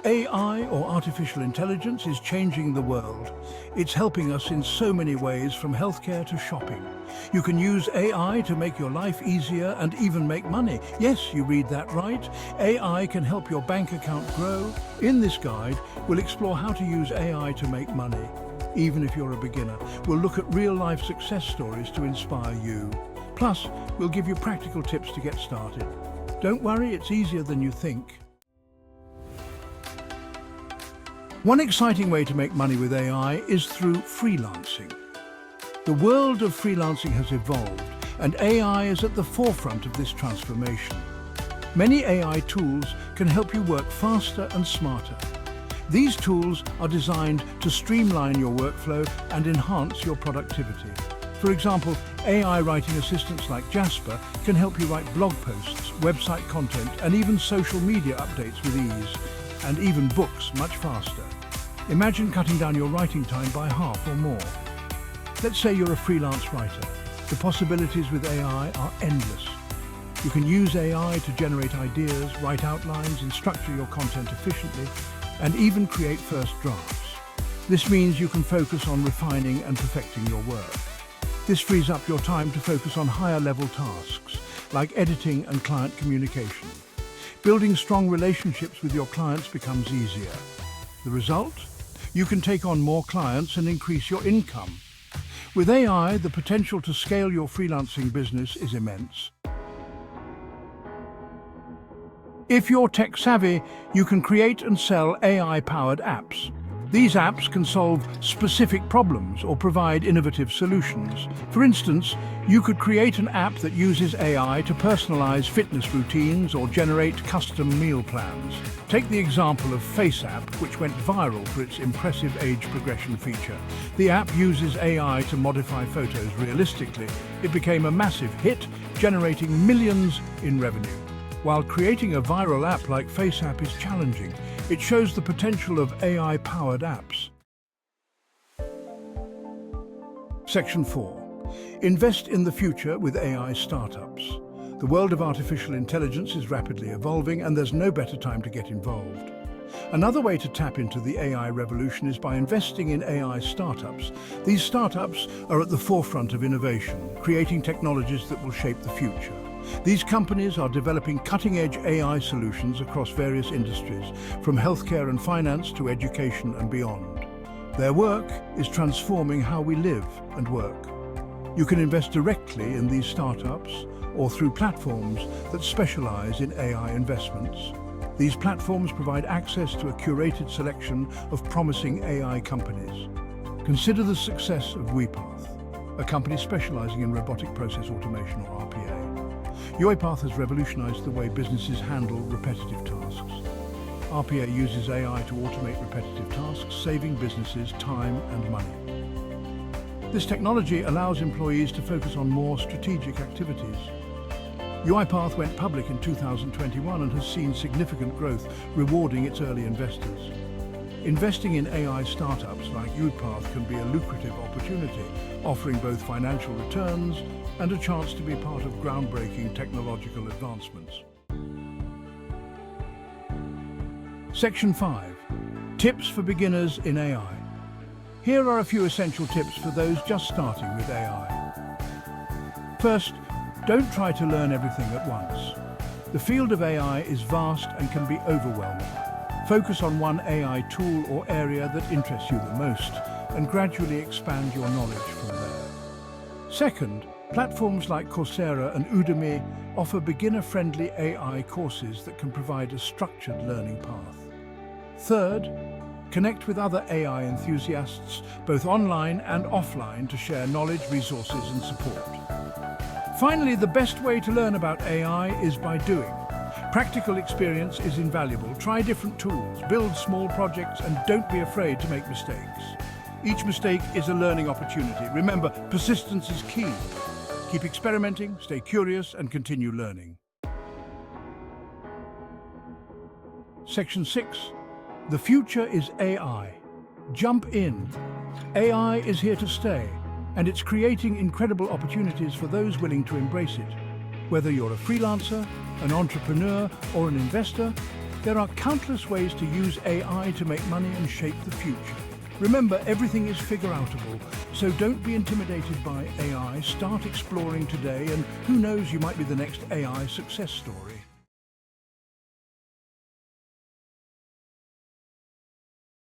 AI, or artificial intelligence, is changing the world. It's helping us in so many ways, from healthcare to shopping. You can use AI to make your life easier and even make money. Yes, you read that right. AI can help your bank account grow. In this guide, we'll explore how to use AI to make money. Even if you're a beginner, we'll look at real-life success stories to inspire you. Plus, we'll give you practical tips to get started. Don't worry, it's easier than you think. One exciting way to make money with AI is through freelancing. The world of freelancing has evolved, and AI is at the forefront of this transformation. Many AI tools can help you work faster and smarter. These tools are designed to streamline your workflow and enhance your productivity. For example, AI writing assistants like Jasper can help you write blog posts, website content, and even social media updates with ease, and even books much faster. Imagine cutting down your writing time by half or more. Let's say you're a freelance writer. The possibilities with AI are endless. You can use AI to generate ideas, write outlines, and structure your content efficiently, and even create first drafts. This means you can focus on refining and perfecting your work. This frees up your time to focus on higher-level tasks, like editing and client communication. Building strong relationships with your clients becomes easier. The result? You can take on more clients and increase your income. With AI, the potential to scale your freelancing business is immense. If you're tech-savvy, you can create and sell AI-powered apps. These apps can solve specific problems or provide innovative solutions. For instance, you could create an app that uses AI to personalize fitness routines or generate custom meal plans. Take the example of FaceApp, which went viral for its impressive age progression feature. The app uses AI to modify photos realistically. It became a massive hit, generating millions in revenue. While creating a viral app like FaceApp is challenging, it shows the potential of AI-powered apps. Section 4. Invest in the future with AI startups. The world of artificial intelligence is rapidly evolving, and there's no better time to get involved. Another way to tap into the AI revolution is by investing in AI startups. These startups are at the forefront of innovation, creating technologies that will shape the future. These companies are developing cutting-edge AI solutions across various industries, from healthcare and finance to education and beyond. Their work is transforming how we live and work. You can invest directly in these startups or through platforms that specialize in AI investments. These platforms provide access to a curated selection of promising AI companies. Consider the success of UiPath, a company specializing in robotic process automation, or RPA. UiPath has revolutionized the way businesses handle repetitive tasks. RPA uses AI to automate repetitive tasks, saving businesses time and money. This technology allows employees to focus on more strategic activities. UiPath went public in 2021 and has seen significant growth, rewarding its early investors. Investing in AI startups like UiPath can be a lucrative opportunity, offering both financial returns and a chance to be part of groundbreaking technological advancements. Section 5. Tips for beginners in AI. Here are a few essential tips for those just starting with AI. First, don't try to learn everything at once. The field of AI is vast and can be overwhelming. Focus on one AI tool or area that interests you the most, and gradually expand your knowledge from there. Second, platforms like Coursera and Udemy offer beginner-friendly AI courses that can provide a structured learning path. Third, connect with other AI enthusiasts, both online and offline, to share knowledge, resources, and support. Finally, the best way to learn about AI is by doing. Practical experience is invaluable. Try different tools, build small projects, and don't be afraid to make mistakes. Each mistake is a learning opportunity. Remember, persistence is key. Keep experimenting, stay curious, and continue learning. Section 6. The future is AI. Jump in. AI is here to stay, and it's creating incredible opportunities for those willing to embrace it. Whether you're a freelancer, an entrepreneur, or an investor, There are countless ways to use AI to make money and shape the future. Remember, everything is figure-outable, so don't be intimidated by AI. Start exploring today, and who knows, you might be the next AI success story.